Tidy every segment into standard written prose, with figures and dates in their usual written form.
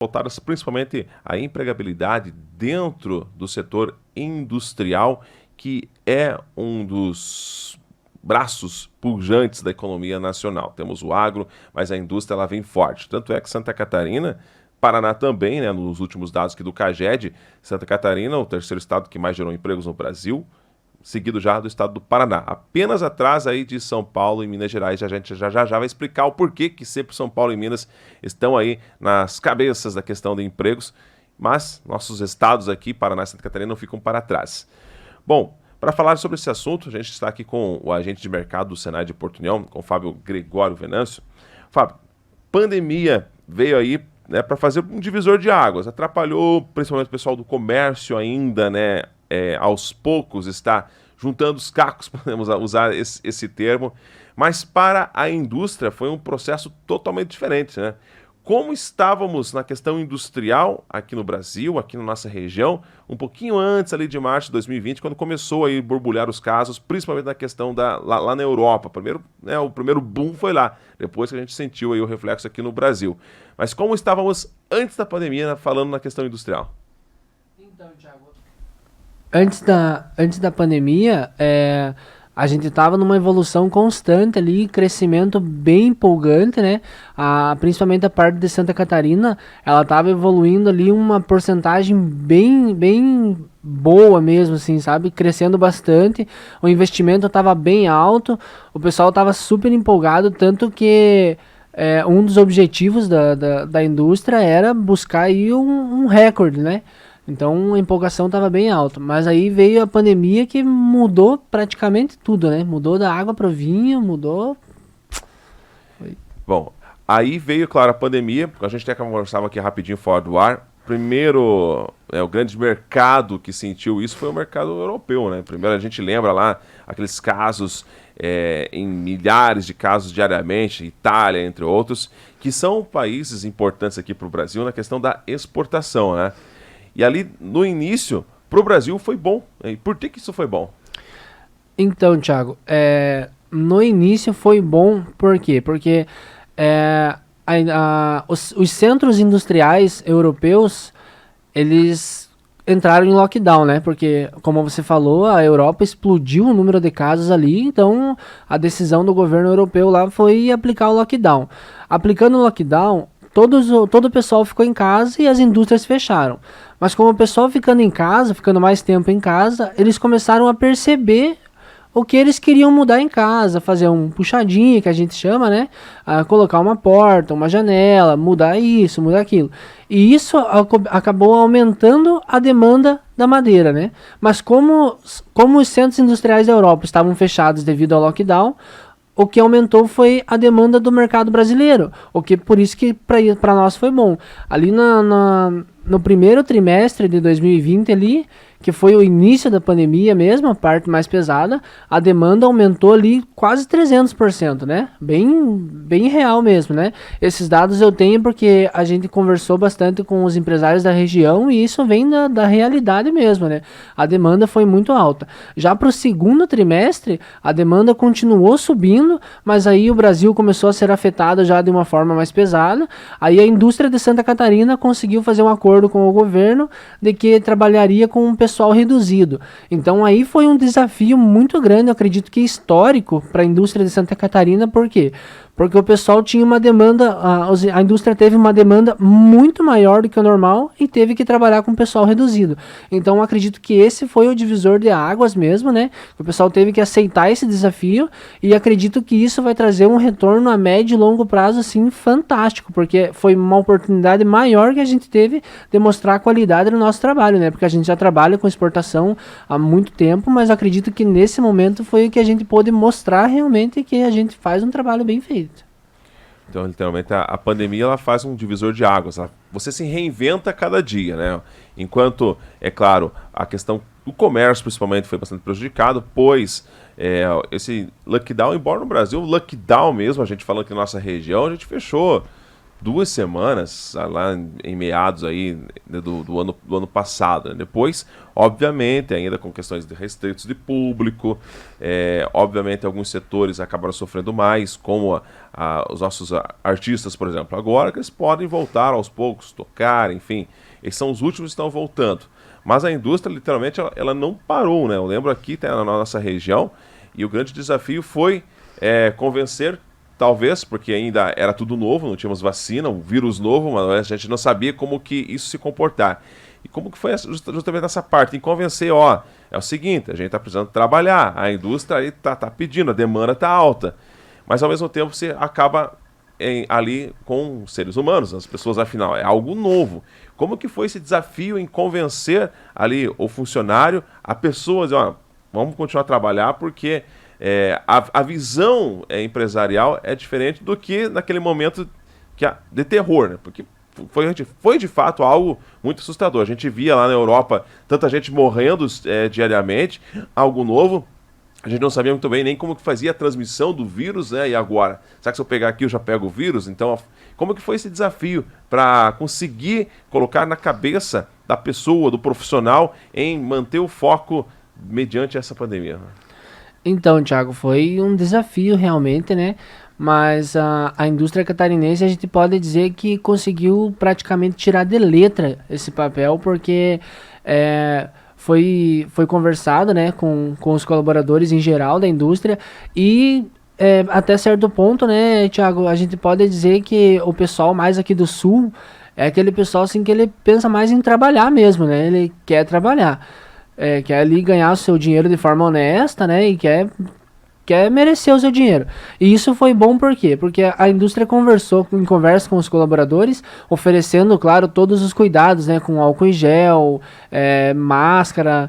voltadas principalmente à empregabilidade dentro do setor industrial, que é um dos braços pujantes da economia nacional. Temos o agro, mas a indústria ela vem forte. Tanto é que Santa Catarina, Paraná também, né, nos últimos dados aqui do CAGED, Santa Catarina, o terceiro estado que mais gerou empregos no Brasil, seguido já do estado do Paraná. Apenas atrás aí de São Paulo e Minas Gerais. A gente já vai explicar o porquê que sempre São Paulo e Minas estão aí nas cabeças da questão de empregos, mas nossos estados aqui, Paraná e Santa Catarina, não ficam para trás. Bom, para falar sobre esse assunto, a gente está aqui com o agente de mercado do Senai de Porto União, com o Fábio Gregório Venâncio. Fábio, pandemia veio aí, né, para fazer um divisor de águas, atrapalhou principalmente o pessoal do comércio ainda, né, aos poucos está juntando os cacos, podemos usar esse termo, mas para a indústria foi um processo totalmente diferente, né? Como estávamos na questão industrial aqui no Brasil, aqui na nossa região, um pouquinho antes ali de março de 2020, quando começou a borbulhar os casos, principalmente na questão lá na Europa. Primeiro, né, o primeiro boom foi lá, depois que a gente sentiu aí o reflexo aqui no Brasil. Mas como estávamos antes da pandemia, falando na questão industrial? Então, Thiago, antes da pandemia, a gente estava numa evolução constante ali, crescimento bem empolgante, né? Principalmente a parte de Santa Catarina, ela estava evoluindo ali uma porcentagem bem boa mesmo, assim, sabe? Crescendo bastante, o investimento estava bem alto, o pessoal estava super empolgado, tanto que um dos objetivos da indústria era buscar aí um recorde, né? Então a empolgação estava bem alta, mas aí veio a pandemia que mudou praticamente tudo, né? Mudou da água para o vinho, mudou. Bom, aí veio, claro, a pandemia, a gente até conversava aqui rapidinho fora do ar. Primeiro, o grande mercado que sentiu isso foi o mercado europeu, né? Primeiro a gente lembra lá aqueles casos, em milhares de casos diariamente, Itália, entre outros, que são países importantes aqui para o Brasil na questão da exportação, né? E ali, no início, para o Brasil foi bom. E por que isso foi bom? Então, Thiago, no início foi bom, por quê? Porque os centros industriais europeus, eles entraram em lockdown, né? Porque, como você falou, a Europa explodiu o número de casos ali, então a decisão do governo europeu lá foi aplicar o lockdown. Aplicando o lockdown, todo o pessoal ficou em casa e as indústrias fecharam. Mas como o pessoal ficando em casa, ficando mais tempo em casa, eles começaram a perceber o que eles queriam mudar em casa, fazer um puxadinho, que a gente chama, né? Colocar uma porta, uma janela, mudar isso, mudar aquilo. E isso acabou aumentando a demanda da madeira, né? Mas como os centros industriais da Europa estavam fechados devido ao lockdown, o que aumentou foi a demanda do mercado brasileiro, o que por isso que para nós foi bom. Ali no primeiro trimestre de 2020 ali, que foi o início da pandemia mesmo, a parte mais pesada, a demanda aumentou ali quase 300%, né? Bem real mesmo, né? Esses dados eu tenho porque a gente conversou bastante com os empresários da região e isso vem da realidade mesmo, né? A demanda foi muito alta. Já para o segundo trimestre, a demanda continuou subindo, mas aí o Brasil começou a ser afetado já de uma forma mais pesada. Aí a indústria de Santa Catarina conseguiu fazer um acordo com o governo de que trabalharia com um pessoal reduzido. Então aí foi um desafio muito grande, eu acredito que histórico para a indústria de Santa Catarina, por quê? Porque o pessoal tinha uma demanda, a indústria teve uma demanda muito maior do que o normal e teve que trabalhar com pessoal reduzido. Então eu acredito que esse foi o divisor de águas mesmo, né? O pessoal teve que aceitar esse desafio e acredito que isso vai trazer um retorno a médio e longo prazo, assim, fantástico, porque foi uma oportunidade maior que a gente teve de mostrar a qualidade do nosso trabalho, né? Porque a gente já trabalha com exportação há muito tempo, mas acredito que nesse momento foi o que a gente pôde mostrar realmente que a gente faz um trabalho bem feito. Então, literalmente, a pandemia ela faz um divisor de águas. Você se reinventa cada dia, né? Enquanto, é claro, a questão do comércio, principalmente, foi bastante prejudicado, pois esse lockdown, embora no Brasil, lockdown mesmo, a gente falando aqui na nossa região, a gente fechou 2 semanas, lá em meados aí do ano passado. Né? Depois, obviamente, ainda com questões de restritos de público, obviamente alguns setores acabaram sofrendo mais, como os nossos artistas, por exemplo, agora que eles podem voltar aos poucos, tocar, enfim, eles são os últimos que estão voltando. Mas a indústria, literalmente, ela não parou, né? Eu lembro aqui, na nossa região, e o grande desafio foi convencer, talvez, porque ainda era tudo novo, não tínhamos vacina, um vírus novo, mas a gente não sabia como que isso se comportar. E como que foi justamente nessa parte, em convencer, é o seguinte, a gente está precisando trabalhar, a indústria aí tá pedindo, a demanda está alta, mas ao mesmo tempo você acaba ali com seres humanos, as pessoas, afinal, é algo novo. Como que foi esse desafio em convencer ali o funcionário, a pessoa, dizer, vamos continuar a trabalhar porque a visão empresarial é diferente do que naquele momento de terror, né? Porque foi de fato algo muito assustador. A gente via lá na Europa tanta gente morrendo diariamente, algo novo. A gente não sabia muito bem nem como que fazia a transmissão do vírus, né? E agora? Será que se eu pegar aqui eu já pego o vírus? Então, como que foi esse desafio para conseguir colocar na cabeça da pessoa, do profissional, em manter o foco mediante essa pandemia? Então, Thiago, foi um desafio realmente, né? Mas a indústria catarinense, a gente pode dizer que conseguiu praticamente tirar de letra esse papel, porque foi conversado, né, com os colaboradores em geral da indústria e até certo ponto, né, Thiago, a gente pode dizer que o pessoal mais aqui do Sul é aquele pessoal assim que ele pensa mais em trabalhar mesmo, né, ele quer trabalhar, quer ali ganhar o seu dinheiro de forma honesta, né, e quer merecer o seu dinheiro. E isso foi bom por quê? Porque a indústria em conversa com os colaboradores, oferecendo, claro, todos os cuidados, né? Com álcool em gel, máscara,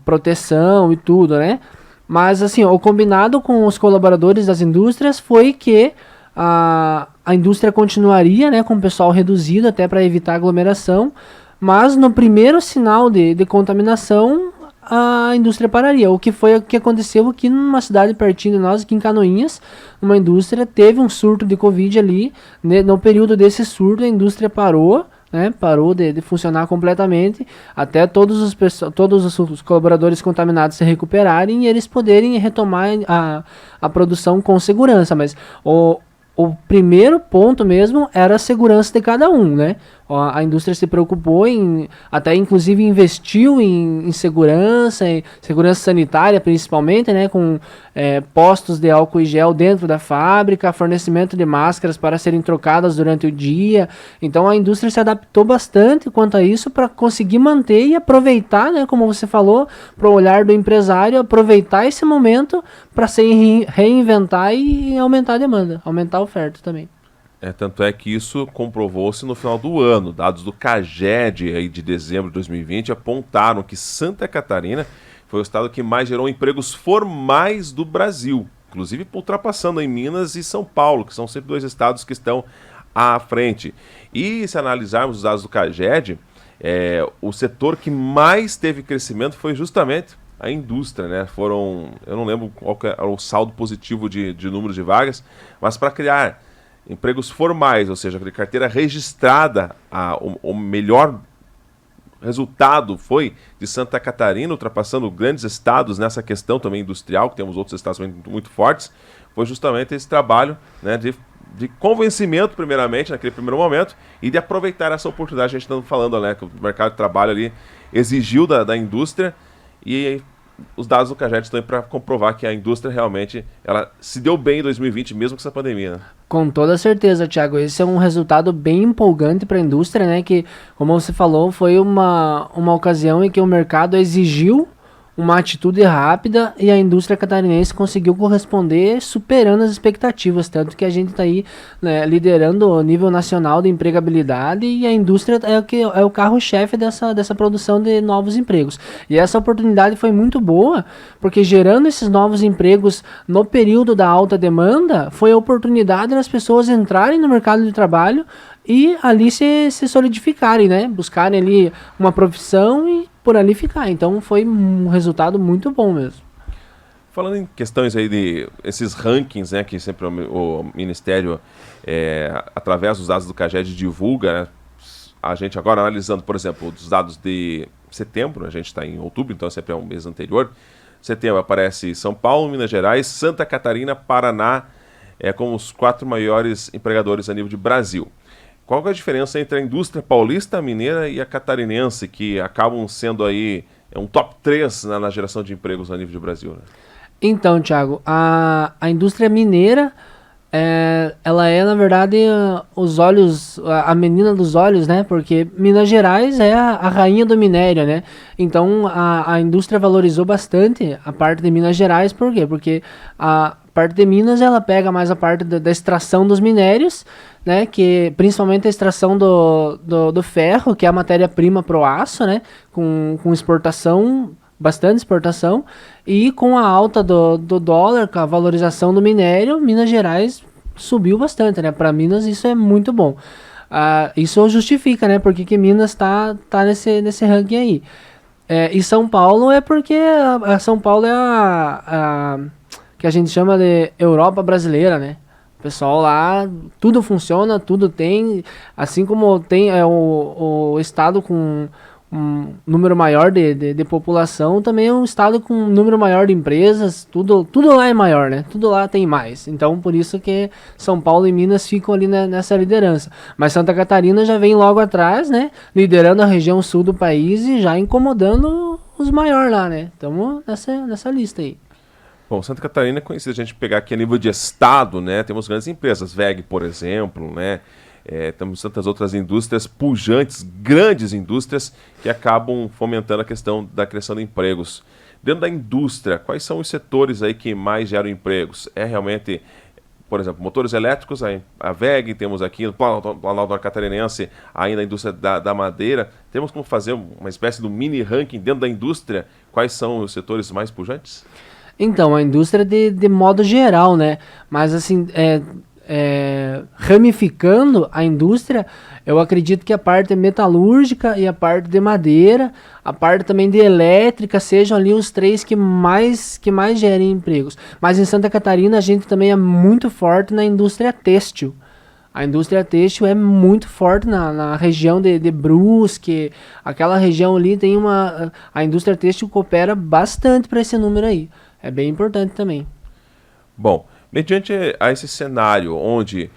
proteção e tudo, né? Mas, assim, o combinado com os colaboradores das indústrias foi que a indústria continuaria, né? Com o pessoal reduzido até para evitar aglomeração, mas no primeiro sinal de contaminação, a indústria pararia. O que aconteceu aqui numa cidade pertinho de nós, aqui em Canoinhas, uma indústria teve um surto de Covid ali, né? No período desse surto a indústria parou, né? Parou de funcionar completamente, até todos os colaboradores contaminados se recuperarem e eles poderem retomar a produção com segurança, mas o primeiro ponto mesmo era a segurança de cada um, né? A indústria se preocupou até inclusive investiu em segurança sanitária principalmente, né? Com postos de álcool e gel dentro da fábrica, fornecimento de máscaras para serem trocadas durante o dia. Então a indústria se adaptou bastante quanto a isso para conseguir manter e aproveitar, né? Como você falou, para o olhar do empresário, aproveitar esse momento para se reinventar e aumentar a demanda, aumentar a oferta também. Tanto é que isso comprovou-se no final do ano. Dados do CAGED aí de dezembro de 2020 apontaram que Santa Catarina foi o estado que mais gerou empregos formais do Brasil, inclusive ultrapassando em Minas e São Paulo, que são sempre 2 estados que estão à frente. E se analisarmos os dados do CAGED, o setor que mais teve crescimento foi justamente a indústria, né? Eu não lembro qual que era o saldo positivo de número de vagas, mas para criar empregos formais, ou seja, de carteira registrada, o melhor resultado foi de Santa Catarina, ultrapassando grandes estados nessa questão também industrial, que temos outros estados muito fortes, foi justamente esse trabalho, né, de convencimento, primeiramente, naquele primeiro momento, e de aproveitar essa oportunidade. A gente está falando, né, que o mercado de trabalho ali exigiu da indústria, e os dados do CAGED estão aí para comprovar que a indústria realmente ela se deu bem em 2020, mesmo com essa pandemia. Né? Com toda certeza, Thiago. Esse é um resultado bem empolgante para a indústria, né? Que, como você falou, foi uma ocasião em que o mercado exigiu uma atitude rápida e a indústria catarinense conseguiu corresponder superando as expectativas, tanto que a gente está aí, né, liderando o nível nacional de empregabilidade e a indústria é o carro-chefe dessa produção de novos empregos. E essa oportunidade foi muito boa, porque gerando esses novos empregos no período da alta demanda, foi a oportunidade das pessoas entrarem no mercado de trabalho e ali se solidificarem, né? Buscarem ali uma profissão e por ali ficar. Então foi um resultado muito bom mesmo. Falando em questões aí de esses rankings, né, que sempre o Ministério, através dos dados do CAGED, divulga, né, a gente agora analisando, por exemplo, os dados de setembro, a gente está em outubro, então sempre é um mês anterior. Setembro aparece São Paulo, Minas Gerais, Santa Catarina, Paraná, como os 4 maiores empregadores a nível de Brasil. Qual é a diferença entre a indústria paulista, a mineira e a catarinense, que acabam sendo aí um top 3 na geração de empregos a nível de Brasil, né? Então, Thiago, a indústria mineira, ela é, na verdade, os olhos, a menina dos olhos, né? Porque Minas Gerais é a rainha do minério, né? Então, a indústria valorizou bastante a parte de Minas Gerais, por quê? Porque a parte de Minas, ela pega mais a parte da extração dos minérios, né? Que, principalmente a extração do ferro, que é a matéria-prima para o aço, né? Com exportação, bastante exportação, e com a alta do dólar, com a valorização do minério, Minas Gerais subiu bastante, né? Para Minas isso é muito bom. Isso justifica, né? Porque que Minas tá nesse ranking aí. E São Paulo é porque a São Paulo é a que a gente chama de Europa brasileira, né? O pessoal lá, tudo funciona, tudo tem, assim como tem o estado com um número maior de população, também é um estado com um número maior de empresas, tudo lá é maior, né? Tudo lá tem mais. Então, por isso que São Paulo e Minas ficam ali nessa liderança. Mas Santa Catarina já vem logo atrás, né? Liderando a região sul do país e já incomodando os maiores lá, né? Estamos nessa lista aí. Bom, Santa Catarina é conhecida, a gente pegar aqui a nível de estado, né? Temos grandes empresas, WEG, por exemplo, né? Temos tantas outras indústrias pujantes, grandes indústrias, que acabam fomentando a questão da criação de empregos. Dentro da indústria, quais são os setores aí que mais geram empregos? É realmente, por exemplo, motores elétricos, a WEG, temos aqui no Planalto Catarinense ainda a indústria da madeira. Temos como fazer uma espécie de mini ranking dentro da indústria? Quais são os setores mais pujantes? Então, a indústria de modo geral, né? Mas assim, ramificando a indústria, eu acredito que a parte metalúrgica e a parte de madeira, a parte também de elétrica, sejam ali os 3 que mais gerem empregos. Mas em Santa Catarina a gente também é muito forte na indústria têxtil. A indústria têxtil é muito forte na região de Brusque, aquela região ali tem a indústria têxtil coopera bastante para esse número aí. É bem importante também. Bom, mediante a esse cenário onde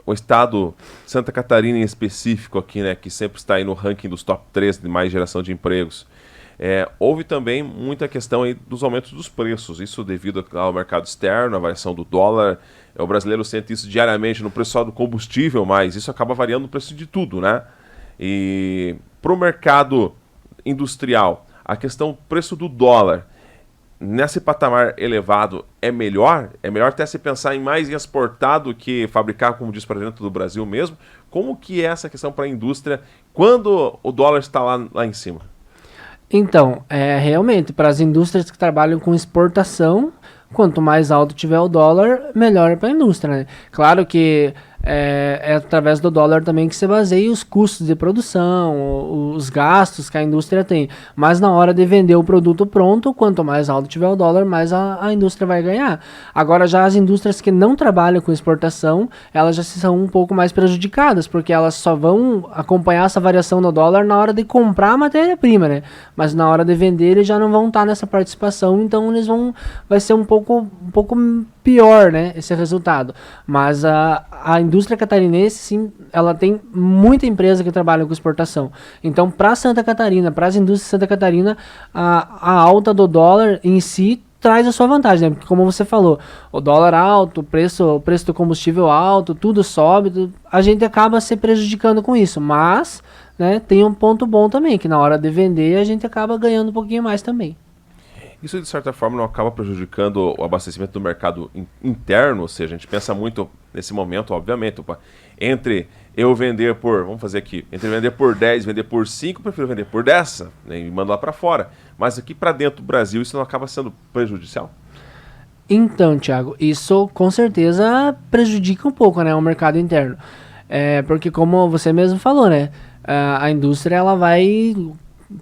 o estado Santa Catarina em específico aqui, né, que sempre está aí no ranking dos top 3 de mais geração de empregos, houve também muita questão aí dos aumentos dos preços, isso devido ao mercado externo, a variação do dólar. O brasileiro sente isso diariamente no preço só do combustível, mas isso acaba variando o preço de tudo, né? E para o mercado industrial, a questão do preço do dólar, nesse patamar elevado, é melhor? É melhor até se pensar em mais em exportar do que fabricar, como diz, para dentro do Brasil mesmo? Como que é essa questão para a indústria quando o dólar está lá em cima? Então, realmente, para as indústrias que trabalham com exportação, quanto mais alto tiver o dólar, melhor para a indústria, né? Claro que é através do dólar também que se baseia os custos de produção, os gastos que a indústria tem. Mas na hora de vender o produto pronto, quanto mais alto tiver o dólar, mais a indústria vai ganhar. Agora, já as indústrias que não trabalham com exportação, elas já são um pouco mais prejudicadas, porque elas só vão acompanhar essa variação no dólar na hora de comprar a matéria-prima, né? Mas na hora de vender, eles já não vão estar nessa participação, então vai ser um pouco pior, né, esse resultado. Mas a indústria catarinense, sim, ela tem muita empresa que trabalha com exportação. Então, para Santa Catarina, para as indústrias de Santa Catarina, a alta do dólar em si traz a sua vantagem, né? Porque, como você falou, o dólar alto, o preço do combustível alto, tudo sobe, a gente acaba se prejudicando com isso. Mas, né, tem um ponto bom também, que na hora de vender a gente acaba ganhando um pouquinho mais também. Isso, de certa forma, não acaba prejudicando o abastecimento do mercado interno? Ou seja, a gente pensa muito nesse momento, obviamente, entre eu vender vamos fazer aqui, entre vender por 10 e vender por 5, eu prefiro vender por 10, né, e mando lá para fora. Mas aqui para dentro do Brasil, isso não acaba sendo prejudicial? Então, Thiago, isso com certeza prejudica um pouco, né, o mercado interno. Porque como você mesmo falou, né, a indústria ela vai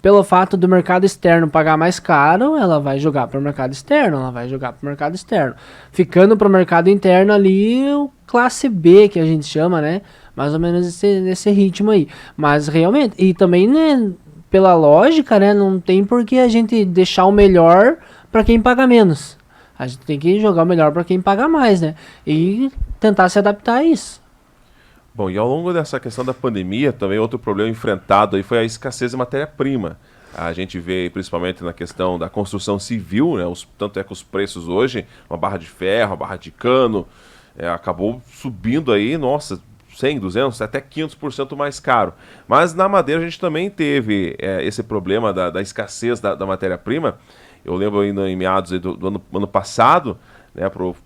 pelo fato do mercado externo pagar mais caro, ela vai jogar para o mercado externo, ela vai jogar para o mercado externo. Ficando para o mercado interno ali, o classe B, que a gente chama, né? Mais ou menos nesse ritmo aí. Mas realmente, e também, né, pela lógica, né, não tem por que a gente deixar o melhor para quem paga menos. A gente tem que jogar o melhor para quem paga mais, né? E tentar se adaptar a isso. Bom, e ao longo dessa questão da pandemia, também outro problema enfrentado aí foi a escassez de matéria-prima. A gente vê principalmente na questão da construção civil, né? Tanto é que os preços hoje, uma barra de ferro, uma barra de cano, acabou subindo aí, nossa, 100, 200, até 500% mais caro. Mas na madeira a gente também teve esse problema da escassez da matéria-prima. Eu lembro ainda em meados aí do ano passado, né, para o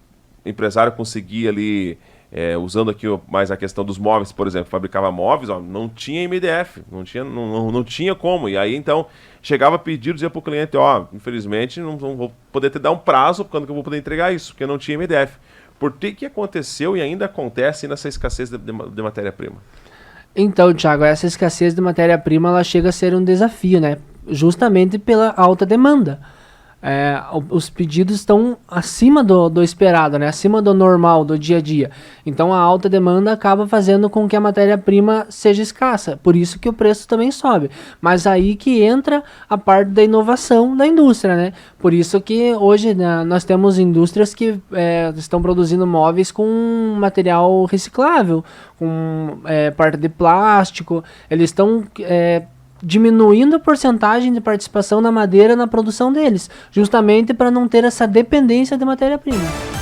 empresário conseguir ali, usando aqui mais a questão dos móveis, por exemplo, fabricava móveis, ó, não tinha MDF, não tinha como. E aí então chegava a pedir, dizia para o cliente, ó, infelizmente não vou poder te dar um prazo quando que eu vou poder entregar isso, porque não tinha MDF. Por que aconteceu e ainda acontece nessa escassez de matéria-prima? Então, Thiago, essa escassez de matéria-prima ela chega a ser um desafio, né? Justamente pela alta demanda. Os pedidos estão acima do esperado, né? Acima do normal, do dia a dia. Então a alta demanda acaba fazendo com que a matéria-prima seja escassa. Por isso que o preço também sobe. Mas aí que entra a parte da inovação da indústria, né? Por isso que hoje, né, nós temos indústrias que estão produzindo móveis com material reciclável, com parte de plástico. Eles estão diminuindo a porcentagem de participação da madeira na produção deles, justamente para não ter essa dependência de matéria-prima.